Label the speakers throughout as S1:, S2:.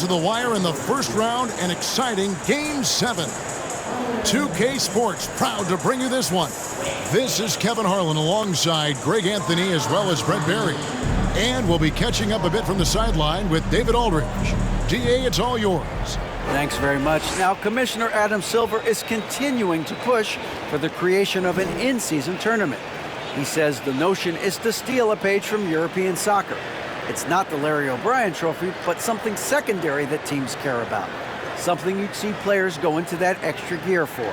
S1: to the wire in the first round, an exciting Game 7. 2K Sports proud to bring you this one. This is Kevin Harlan alongside Greg Anthony as well as Brent Barry. And we'll be catching up a bit from the sideline with David Aldridge. DA, it's all yours.
S2: Thanks very much. Now, Commissioner Adam Silver is continuing to push for the creation of an in-season tournament. He says the notion is to steal a page from European soccer. It's not the Larry O'Brien Trophy, but something secondary that teams care about. Something you'd see players go into that extra gear for.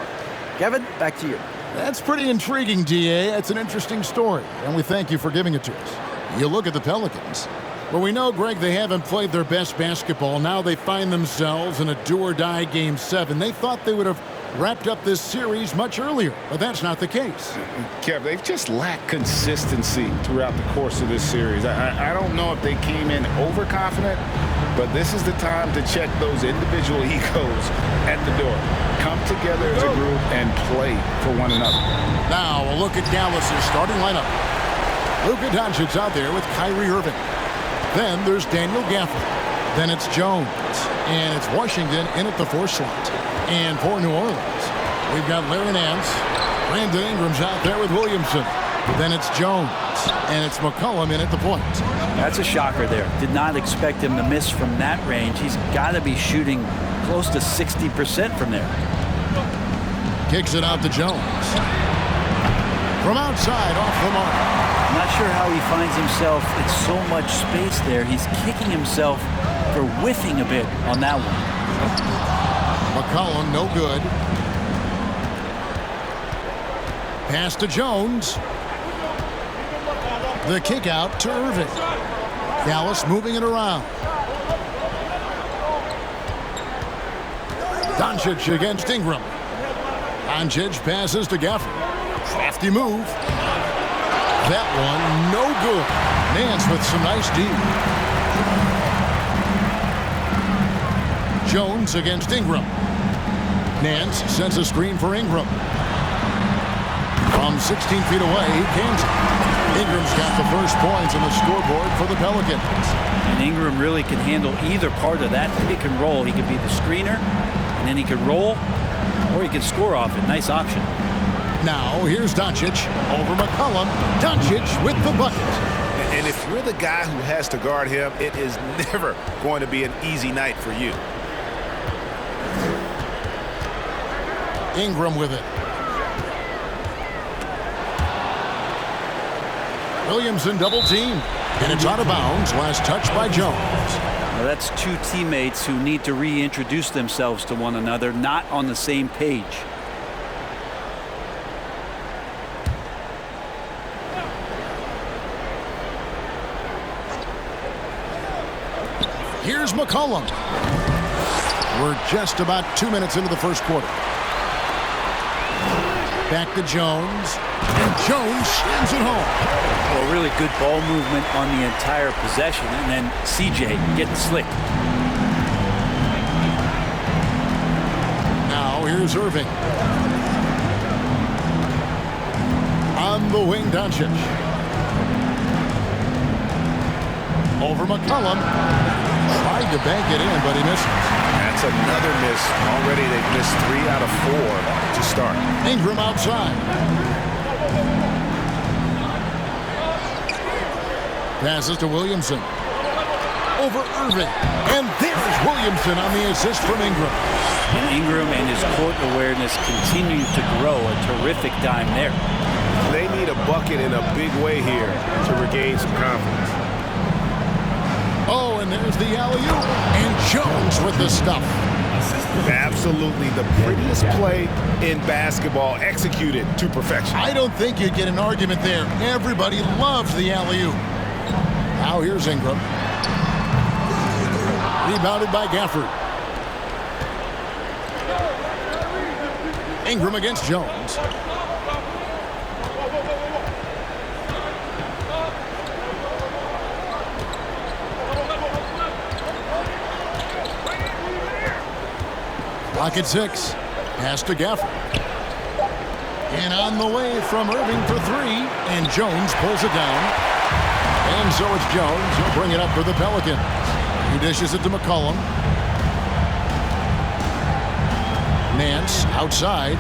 S2: Kevin, back to you.
S1: That's pretty intriguing, DA. It's an interesting story, and we thank you for giving it to us. You look at the Pelicans. Well, we know, Greg, they haven't played their best basketball. Now they find themselves in a do-or-die Game 7. They thought they would have wrapped up this series much earlier, but that's not the case.
S3: Kev, they've just lacked consistency throughout the course of this series. I don't know if they came in overconfident, but this is the time to check those individual egos at the door. Come together as a group and play for one another.
S1: Now a look at Dallas's starting lineup. Luka Doncic's out there with Kyrie Irving. Then there's Daniel Gafford. Then it's Jones. And it's Washington in at the 4 slot. And for New Orleans, we've got Larry Nance. Brandon Ingram's out there with Williamson. Then it's Jones. And it's McCollum in at the point.
S2: That's a shocker there. Did not expect him to miss from that range. He's got to be shooting close to 60% from there.
S1: Kicks it out to Jones. From outside, off the mark.
S2: I'm not sure how he finds himself in so much space there. He's kicking himself for whiffing a bit on that one.
S1: McCollum, no good. Pass to Jones. The kick out to Irving. Dallas moving it around. Doncic against Ingram. Doncic passes to Gafford. Crafty move. That one, no good. Nance with some nice D. Jones against Ingram. Nance sends a screen for Ingram. From 16 feet away, he cans it. Ingram's got the first points on the scoreboard for the Pelicans.
S2: And Ingram really can handle either part of that pick and roll. He could be the screener, and then he could roll, or he could score off it. Nice option.
S1: Now, here's Doncic over McCollum. Doncic with the bucket.
S4: And if you're the guy who has to guard him, it is never going to be an easy night for you.
S1: Ingram with it. Williamson double team. And it's out of bounds. Last touch by Jones.
S2: Now that's two teammates who need to reintroduce themselves to one another, not on the same page.
S1: Here's McCollum. We're just about 2 minutes into the first quarter. Back to Jones. And Jones slams it home.
S2: Well, really good ball movement on the entire possession. And then CJ getting slick.
S1: Now here's Irving. On the wing, Doncic. Over McCollum. Tried to bank it in, but he misses.
S4: That's another miss. Already they've missed 3 out of 4 to start.
S1: Ingram outside. Passes to Williamson. Over Irving. And there's Williamson on the assist from Ingram.
S2: And Ingram and his court awareness continue to grow. A terrific dime there.
S4: They need a bucket in a big way here to regain some confidence.
S1: Oh, and there's the alley-oop. And Jones with the stuff.
S4: Absolutely the prettiest play in basketball, executed to perfection.
S1: I don't think you'd get an argument there. Everybody loves the alley-oop. Now here's Ingram. Rebounded by Gafford. Ingram against Jones. Clock at 6. Pass to Gafford. And on the way from Irving for 3. And Jones pulls it down. And so it's Jones. He'll bring it up for the Pelicans. He dishes it to McCollum. Nance outside.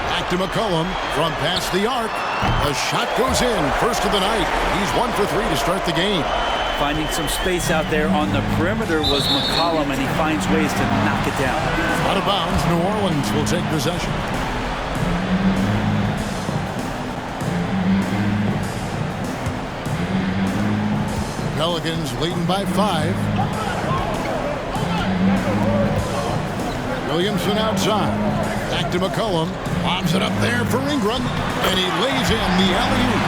S1: Back to McCollum from past the arc. A shot goes in. First of the night. He's 1 for 3 to start the game.
S2: Finding some space out there on the perimeter was McCollum, and he finds ways to knock it down.
S1: Out of bounds, New Orleans will take possession. Pelicans leading by 5. Williamson outside. Back to McCollum. Lobs it up there for Ingram. And he lays in the alley-oop.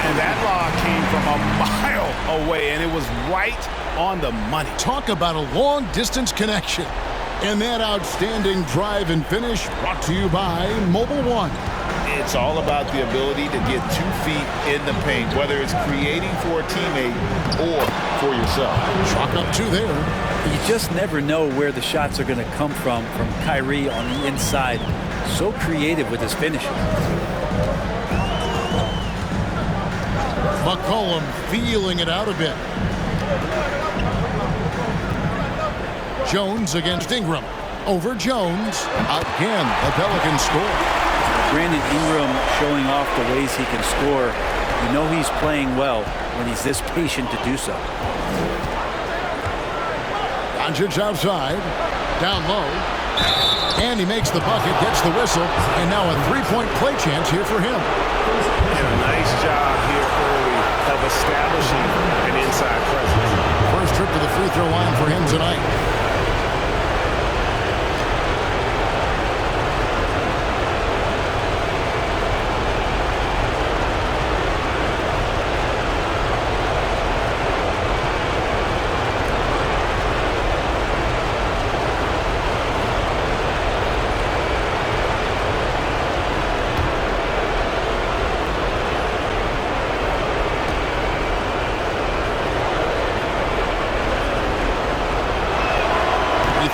S4: And that lob came from a mile away, and it was right on the money.
S1: Talk about a long-distance connection. And that outstanding drive and finish brought to you by Mobile One.
S3: It's all about the ability to get 2 feet in the paint, whether it's creating for a teammate or for yourself.
S1: Chalk up 2 there.
S2: You just never know where the shots are going to come from Kyrie on the inside. So creative with his finishes.
S1: McCollum feeling it out a bit. Jones against Ingram. Over Jones. Again, the Pelicans score.
S2: Brandon Ingram showing off the ways he can score. You know he's playing well when he's this patient to do so.
S1: Doncic outside. Down low. And he makes the bucket, gets the whistle, and now a 3-point play chance here for him.
S4: And a nice job here early of establishing an inside presence.
S1: First trip to the free throw line for him tonight.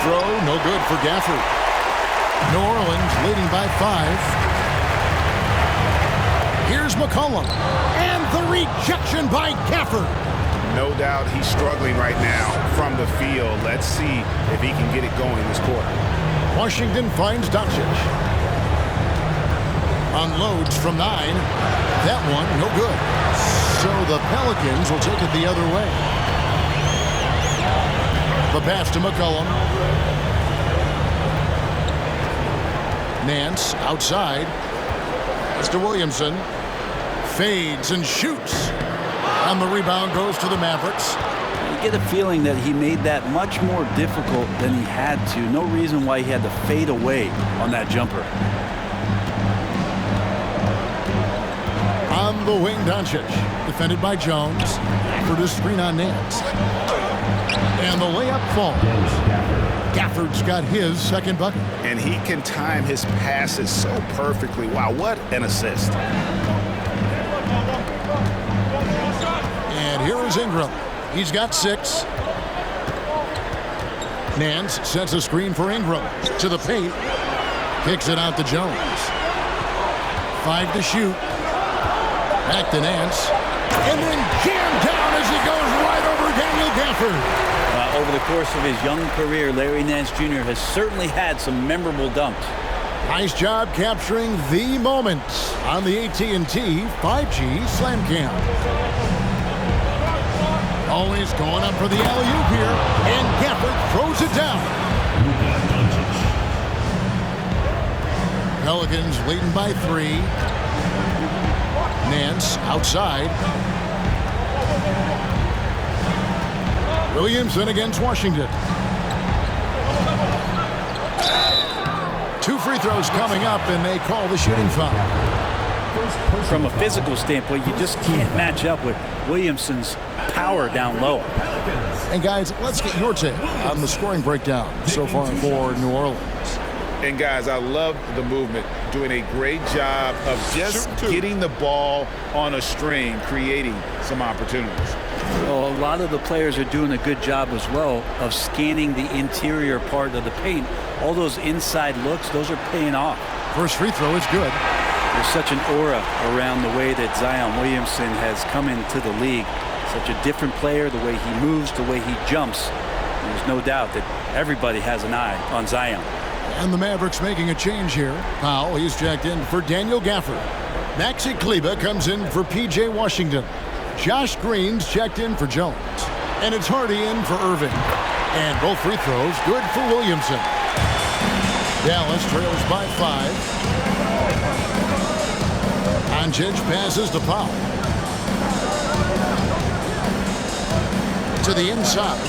S1: Throw, no good for Gafford. New Orleans leading by 5. Here's McCollum. And the rejection by Gafford.
S4: No doubt he's struggling right now from the field. Let's see if he can get it going this quarter.
S1: Washington finds Doncic. Unloads from 9. That one, no good. So the Pelicans will take it the other way. The pass to McCollum. Nance outside. Mr. Williamson fades and shoots. And the rebound goes to the Mavericks.
S2: You get a feeling that he made that much more difficult than he had to. No reason why he had to fade away on that jumper.
S1: On the wing, Doncic. Defended by Jones. For the screen on Nance. And the layup falls. Gafford's got his second bucket.
S4: And he can time his passes so perfectly. Wow, what an assist.
S1: And here is Ingram. He's got 6. Nance sets a screen for Ingram. To the paint. Kicks it out to Jones. 5 to shoot. Back to Nance. And then jammed down as he goes right over Daniel Gafford.
S2: Over the course of his young career, Larry Nance Jr. has certainly had some memorable dunks.
S1: Nice job capturing the moment on the AT&T 5G Slam Cam. Always going up for the alley-oop here, and Gafford throws it down. Pelicans leading by 3. Nance outside. Williamson against Washington. 2 free throws coming up, and they call the shooting foul.
S2: From a physical standpoint, you just can't match up with Williamson's power down low.
S1: And guys, let's get your take on the scoring breakdown so far for New Orleans.
S3: And guys, I love the movement, doing a great job of just getting the ball on a string, creating some opportunities.
S2: Well, a lot of the players are doing a good job as well of scanning the interior part of the paint. All those inside looks, those are paying off.
S1: First free throw is good.
S2: There's such an aura around the way that Zion Williamson has come into the league. It's Such a different player, the way he moves, the way he jumps. There's no doubt that everybody has an eye on Zion.
S1: And the Mavericks making a change here. Powell, he's checked in for Daniel Gafford. Maxi Kleber comes in for P.J. Washington. Josh Green's checked in for Jones. And it's Hardy in for Irving. And both free throws good for Williamson. Dallas trails by 5. Doncic passes to Powell. To the inside.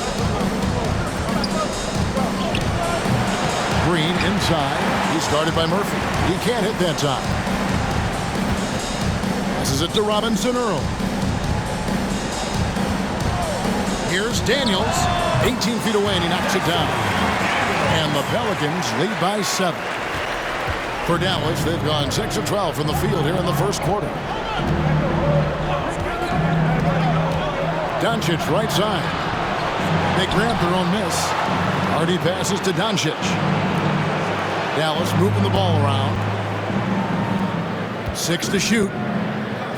S1: Green inside. He's guarded by Murphy. He can't hit that time. Passes it to Robinson Earl. Here's Daniels. 18 feet away and he knocks it down. And the Pelicans lead by 7. For Dallas, they've gone 6 of 12 from the field here in the first quarter. Doncic right side. They grab their own miss. Hardy passes to Doncic. Dallas moving the ball around. 6 to shoot.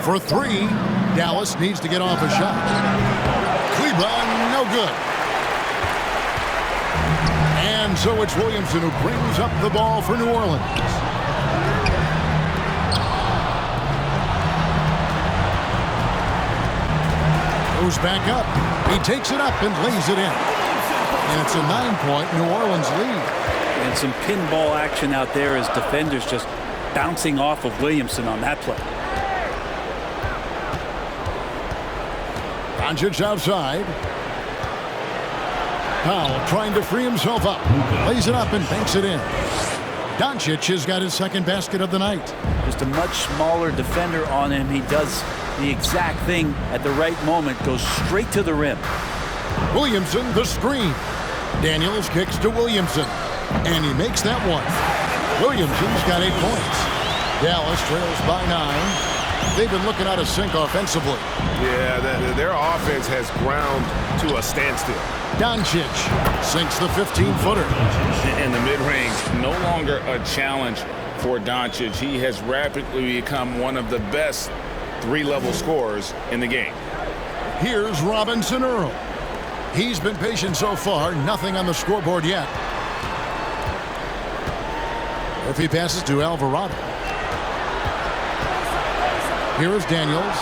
S1: For 3, Dallas needs to get off a shot. Kleber, no good. And so it's Williamson who brings up the ball for New Orleans. Goes back up. He takes it up and lays it in. And it's a 9-point New Orleans lead.
S2: And some pinball action out there as defenders just bouncing off of Williamson on that play.
S1: Doncic outside. Powell trying to free himself up. Lays it up and banks it in. Doncic has got his second basket of the night.
S2: Just a much smaller defender on him. He does the exact thing at the right moment. Goes straight to the rim.
S1: Williamson, the screen. Daniels kicks to Williamson. And he makes that one. Williamson's got 8 points. Dallas trails by 9. They've been looking out of sync offensively.
S4: Yeah, their offense has ground to a standstill.
S1: Doncic sinks the 15-footer.
S3: In the mid-range, no longer a challenge for Doncic. He has rapidly become one of the best three-level scorers in the game.
S1: Here's Robinson Earl. He's been patient so far. Nothing on the scoreboard yet. If he passes to Alvarado. Here is Daniels.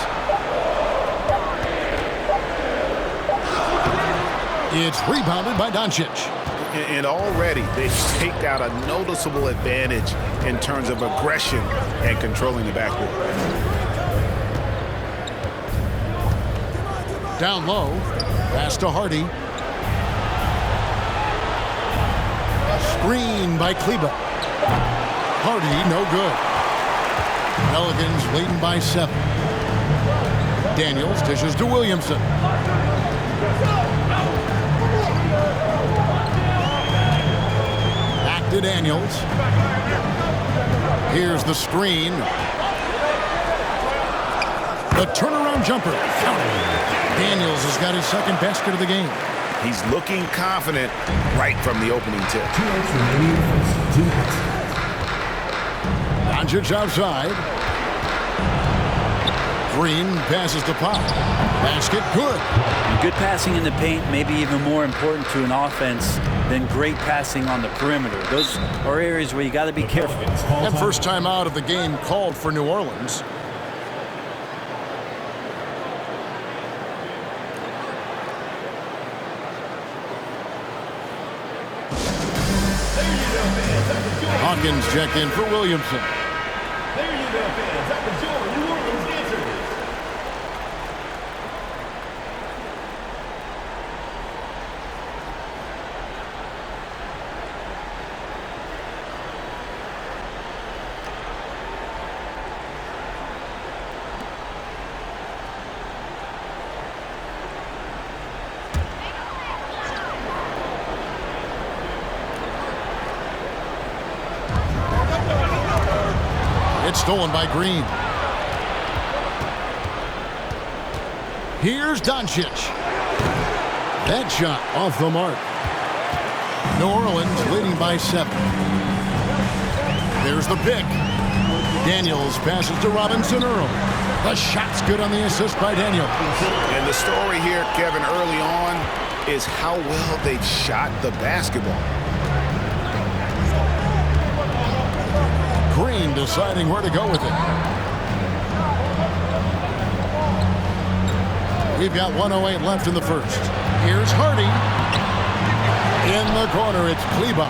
S1: It's rebounded by Doncic.
S4: And already they've staked out a noticeable advantage in terms of aggression and controlling the backcourt.
S1: Down low. Pass to Hardy. Screen by Kleber. Hardy, no good. Pelicans leading by 7. Daniels dishes to Williamson. Back to Daniels. Here's the screen. The turnaround jumper. Daniels has got his second basket of the game.
S4: He's looking confident right from the opening tip.
S1: Doncic outside. Green passes to Powell. Basket good.
S2: Good passing in the paint, maybe even more important to an offense than great passing on the perimeter. Those are areas where you got to be careful.
S1: And first time out of the game called for New Orleans. Hawkins checked in for Williamson.
S5: There you go, fans. At the door, New Orleans dancers.
S1: It's stolen by Green. Here's Doncic. That shot off the mark. New Orleans leading by 7. There's the pick. Daniels passes to Robinson Earl. The shot's good on the assist by Daniel.
S4: And the story here, Kevin, early on is how well they've shot the basketball.
S1: Green deciding where to go with it. We've got 1:08 left in the first. Here's Hardy. In the corner, it's Kleba.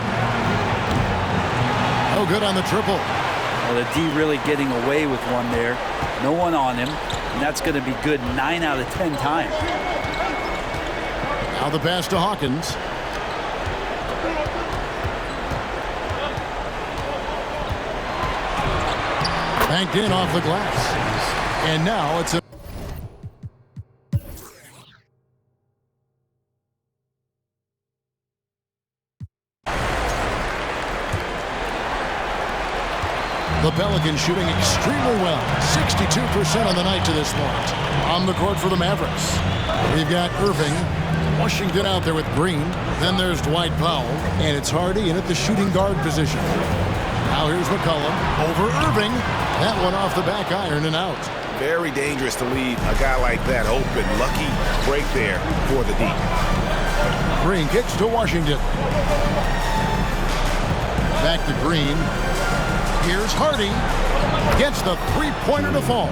S1: No good on the triple.
S2: Well, the D really getting away with one there. No one on him, and that's going to be good 9 out of 10 times.
S1: Now the pass to Hawkins. Banked in off the glass. And now it's a the Pelicans shooting extremely well. 62% on the night to this point. On the court for the Mavericks. We've got Irving. Washington out there with Green. Then there's Dwight Powell. And it's Hardy in at the shooting guard position. Now here's McCollum. Over Irving. That one off the back iron and out.
S4: Very dangerous to leave a guy like that open. Lucky break there for the D.
S1: Green kicks to Washington. Back to Green. Here's Hardy. Gets the three-pointer to fall.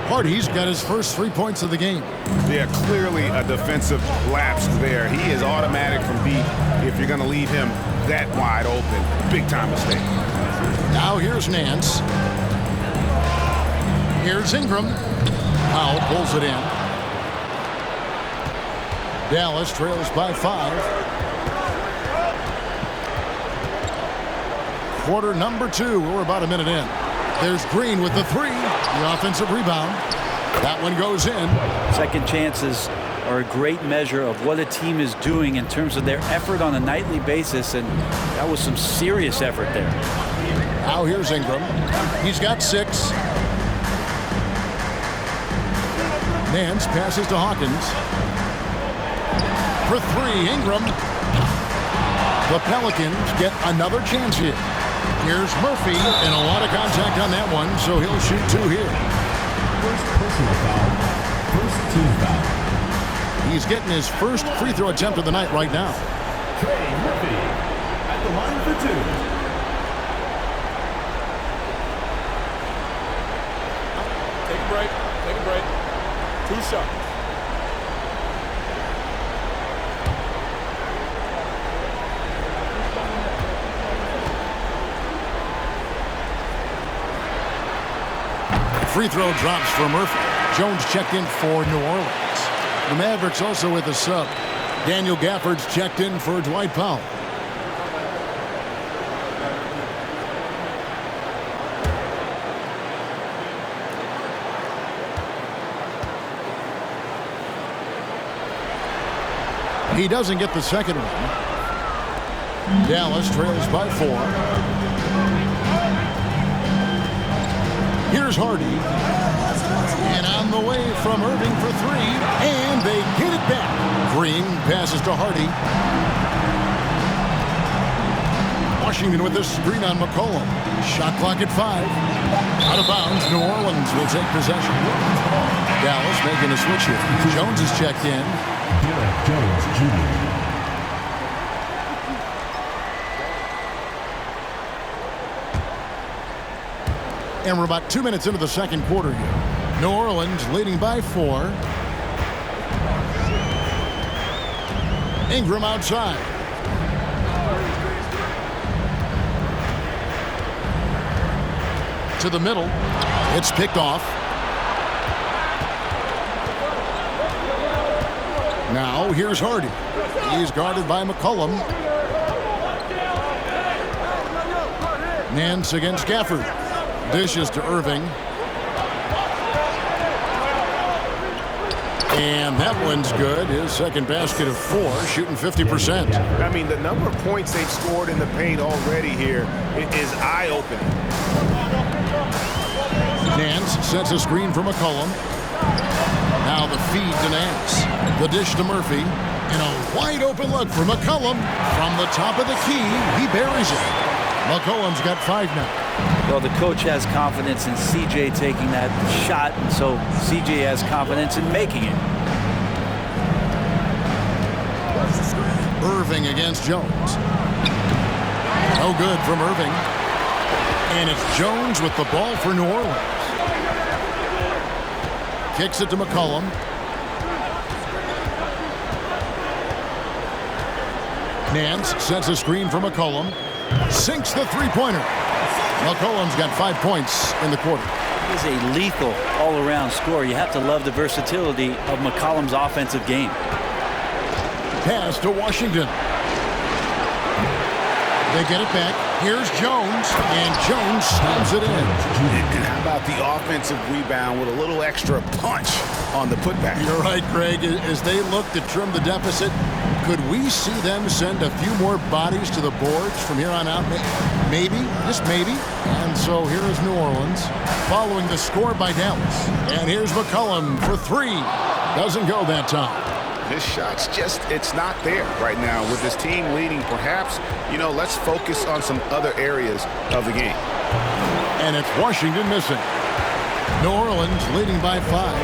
S1: Hardy's got his first 3 points of the game.
S4: Yeah, clearly a defensive lapse there. He is automatic from deep if you're going to leave him that wide open. Big-time mistake.
S1: Now here's Nance. Here's Ingram. Powell pulls it in. Dallas trails by 5. Quarter number 2. We're about a minute in. There's Green with the 3. The offensive rebound. That one goes in.
S2: Second chances are a great measure of what a team is doing in terms of their effort on a nightly basis, and that was some serious effort there.
S1: Now here's Ingram. He's got 6. Nance passes to Hawkins. For 3, Ingram. The Pelicans get another chance here. Here's Murphy, and a lot of contact on that one, so he'll shoot 2 here.
S5: First personal foul. First team foul.
S1: He's getting his first free throw attempt of the night right now.
S5: Trey Murphy at the line for 2.
S6: Take a break. Take a break. 2 shots.
S1: Free throw drops for Murphy. Jones checked in for New Orleans. The Mavericks also with a sub. Daniel Gafford's checked in for Dwight Powell. He doesn't get the second one. Dallas trails by 4. Here's Hardy. And on the way from Irving for 3. And they get it back. Green passes to Hardy. Washington with the screen on McCollum. Shot clock at 5. Out of bounds. New Orleans will take possession. Dallas making a switch here. Jones is checked in.
S5: Jones Jr.
S1: And we're about 2 minutes into the second quarter here. New Orleans leading by 4. Ingram outside. To the middle. It's picked off. Now here's Hardy. He's guarded by McCollum. Nance against Gafford. Dishes to Irving. And that one's good. His second basket of 4, shooting 50%.
S4: I mean, the number of points they've scored in the paint already here is eye-opening.
S1: Nance sets a screen for McCollum. Now the feed to Nance. The dish to Murphy. And a wide open look for McCollum. From the top of the key, he buries it. McCollum's got 5 now.
S2: Well, the coach has confidence in C.J. taking that shot, and so C.J. has confidence in making it.
S1: Irving against Jones. No good from Irving. And it's Jones with the ball for New Orleans. Kicks it to McCollum. Nance sets a screen for McCollum. Sinks the three-pointer. McCollum's got 5 points in the quarter.
S2: He's a lethal all-around scorer. You have to love the versatility of McCollum's offensive game.
S1: Pass to Washington. They get it back. Here's Jones, and Jones slams it in.
S4: And how about the offensive rebound with a little extra punch on the putback?
S1: You're right, Greg. As they look to trim the deficit, could we see them send a few more bodies to the boards from here on out? Maybe, just maybe. And so here is New Orleans following the score by Dallas. And here's McCollum for three. Doesn't go that time.
S4: This shot's just, it's not there right now with this team leading. Perhaps, let's focus on some other areas of the game.
S1: And it's Washington missing. New Orleans leading by 5.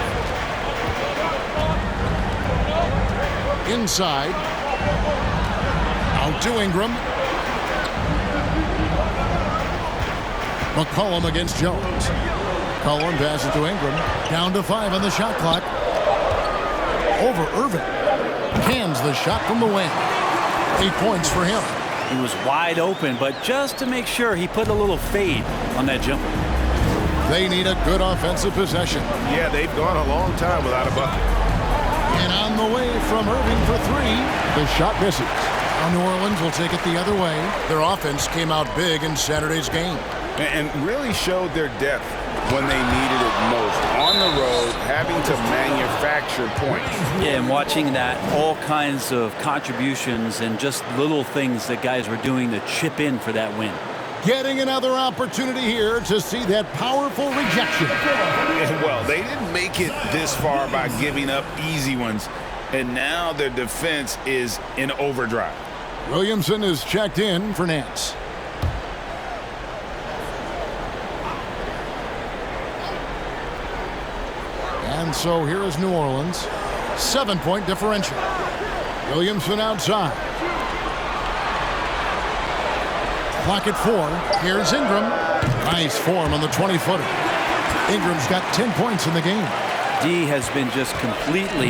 S1: Inside. Out to Ingram. McCollum against Jones. McCollum passes to Ingram. Down to 5 on the shot clock. Over Irving. Cans the shot from the wing. 8 points for him.
S2: He was wide open, but just to make sure, he put a little fade on that jumper.
S1: They need a good offensive possession.
S4: Yeah, they've gone a long time without a bucket.
S1: And on the way from Irving for 3. The shot misses. Now New Orleans will take it the other way. Their offense came out big in Saturday's game.
S3: And really showed their depth when they needed it most. On the road, having to manufacture points.
S2: Yeah, and watching that, all kinds of contributions and just little things that guys were doing to chip in for that win.
S1: Getting another opportunity here to see that powerful rejection.
S3: Well, they didn't make it this far by giving up easy ones, and now their defense is in overdrive.
S1: Williamson is checked in for Nance. And so here is New Orleans. 7-point differential. Williamson outside. Clock at 4. Here's Ingram. Nice form on the 20-footer. Ingram's got 10 points in the game.
S2: D has been just completely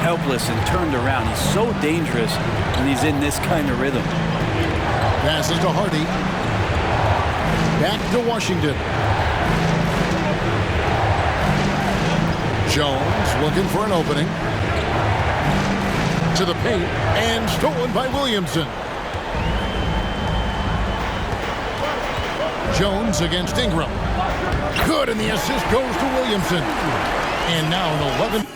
S2: helpless and turned around. He's so dangerous when he's in this kind of rhythm.
S1: Passes to Hardy. Back to Washington. Jones looking for an opening. To the paint, and stolen by Williamson. Jones against Ingram. Good, and the assist goes to Williamson. And now an 11.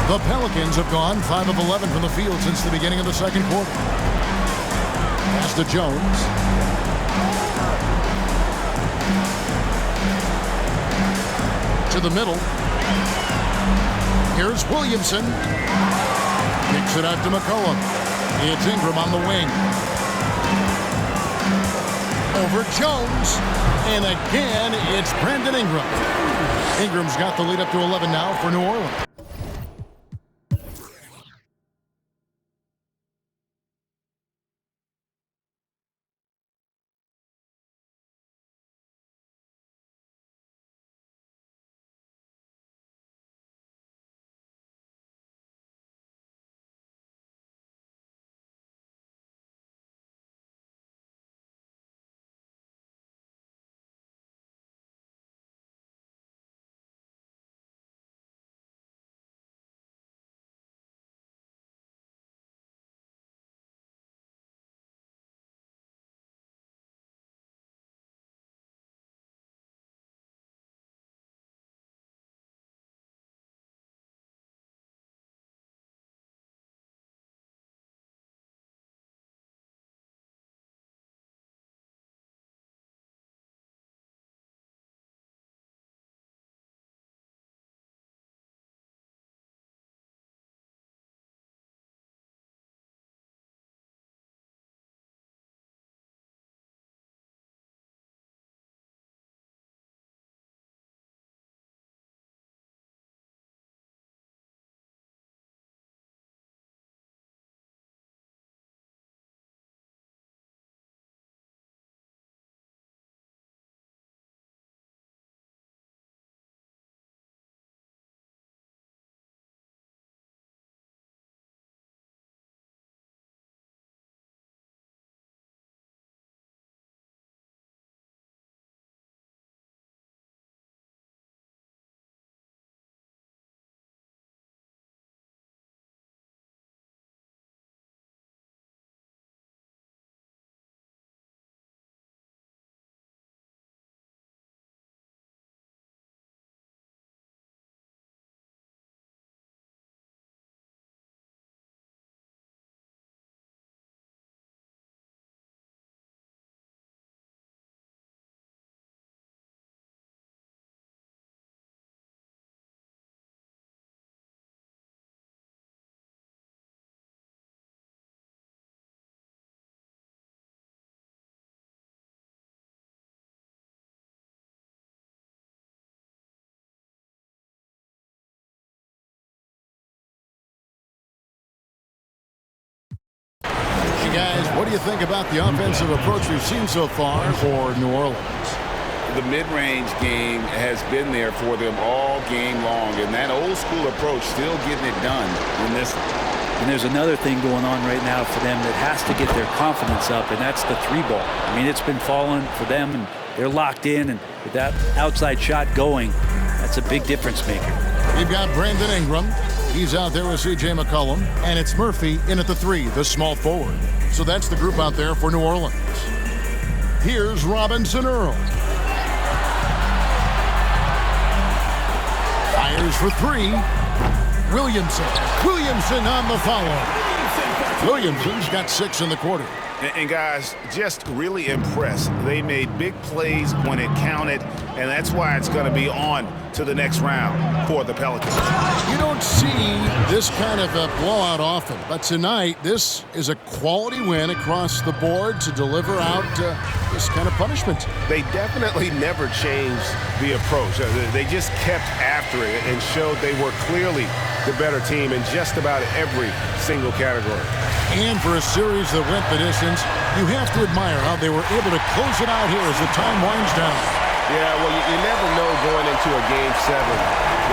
S1: The Pelicans have gone 5 of 11 from the field since the beginning of the second quarter. Pass to Jones. To the middle. Here's Williamson. Kicks it out to McCollum. It's Ingram on the wing. Over Jones. And again, it's Brandon Ingram. Ingram's got the lead up to 11 now for New Orleans. do you think about the offensive approach we've seen so far for New Orleans?
S3: The mid-range game has been there for them all game long, and that old-school approach still getting it done in this one.
S2: And there's another thing going on right now for them that has to get their confidence up, and that's the three ball. I mean, it's been falling for them, and they're locked in, and with that outside shot going, that's a big difference maker.
S1: We've got Brandon Ingram. He's out there with C.J. McCollum, and it's Murphy in at the 3, the small forward. So that's the group out there for New Orleans. Here's Robinson Earl. Fires for 3. Williamson on the follow. Williamson's got 6 in the quarter.
S4: And guys, just really impressed. They made big plays when it counted, and that's why it's going to be on to the next round for the Pelicans.
S1: You don't see this kind of a blowout often, but tonight this is a quality win across the board to deliver out this kind of punishment.
S4: They definitely never changed the approach. They just kept after it and showed they were clearly the better team in just about every single category.
S1: And for a series that went the distance, you have to admire how they were able to close it out here as the time winds down.
S4: Yeah, well, you never know going into a Game 7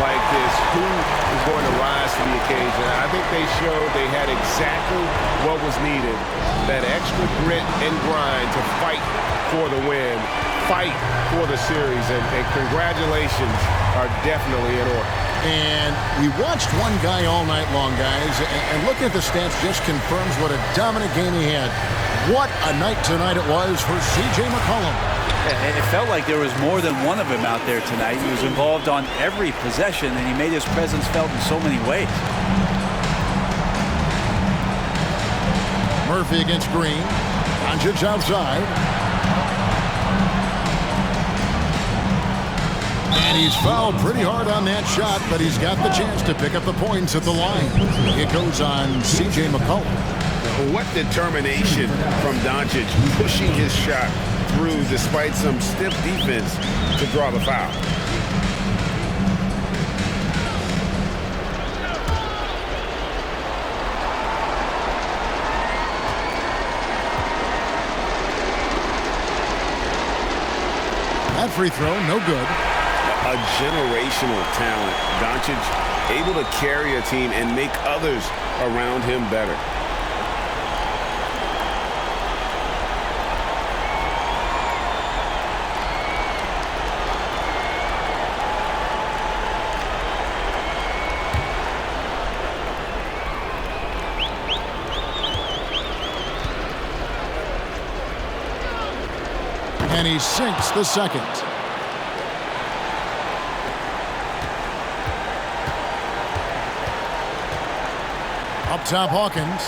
S4: like this who is going to rise to the occasion. I think they showed they had exactly what was needed, that extra grit and grind to fight for the win, fight for the series, and congratulations are definitely in order.
S1: And we watched one guy all night long, guys, and looking at the stats just confirms what a dominant game he had. What a night tonight it was for C.J. McCollum.
S2: It felt like there was more than one of him out there tonight. He was involved on every possession, and he made his presence felt in so many ways.
S1: Murphy against Green. Doncic outside. And he's fouled pretty hard on that shot, but he's got the chance to pick up the points at the line. It goes on C.J. McCollum.
S4: What determination from Doncic, pushing his shot through despite some stiff defense to draw the foul.
S1: That free throw, no good.
S4: A generational talent. Doncic able to carry a team and make others around him better.
S1: And he sinks the second. Up top, Hawkins.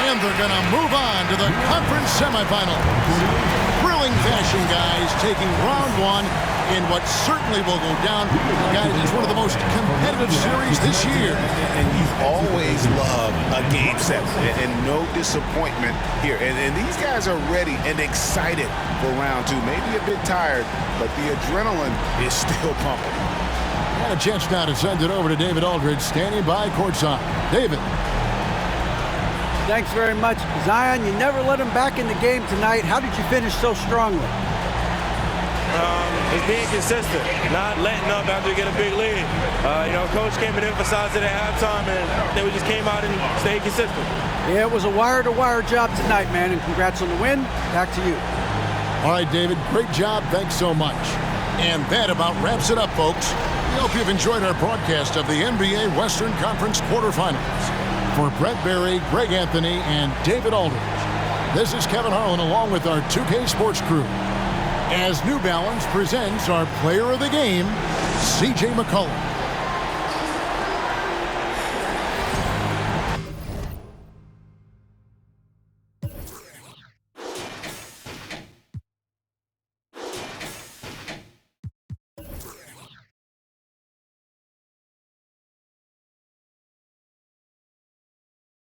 S1: And they're going to move on to the conference semifinals. Thrilling fashion, guys, taking round 1 in what certainly will go down. Guys, it's one of the most competitive series this year.
S4: And you've always loved a Game 7 and no disappointment here. And these guys are ready and excited for round 2. Maybe a bit tired, but the adrenaline is still pumping.
S1: And a chance now to send it over to David Aldridge, standing by courtside. David.
S2: Thanks very much. Zion, you never let him back in the game tonight. How did you finish so strongly?
S7: It's being consistent, not letting up after you get a big lead. Coach came and emphasized it at halftime, and then we just came out and stayed consistent.
S2: Yeah, it was a wire-to-wire job tonight, man, and congrats on the win. Back to you.
S1: All right, David, great job. Thanks so much. And that about wraps it up, folks. We hope you've enjoyed our broadcast of the NBA Western Conference quarterfinals. For Brett Berry, Greg Anthony, and David Aldridge, this is Kevin Harlan along with our 2K Sports crew, as New Balance presents our player of the game, C.J. McCollum.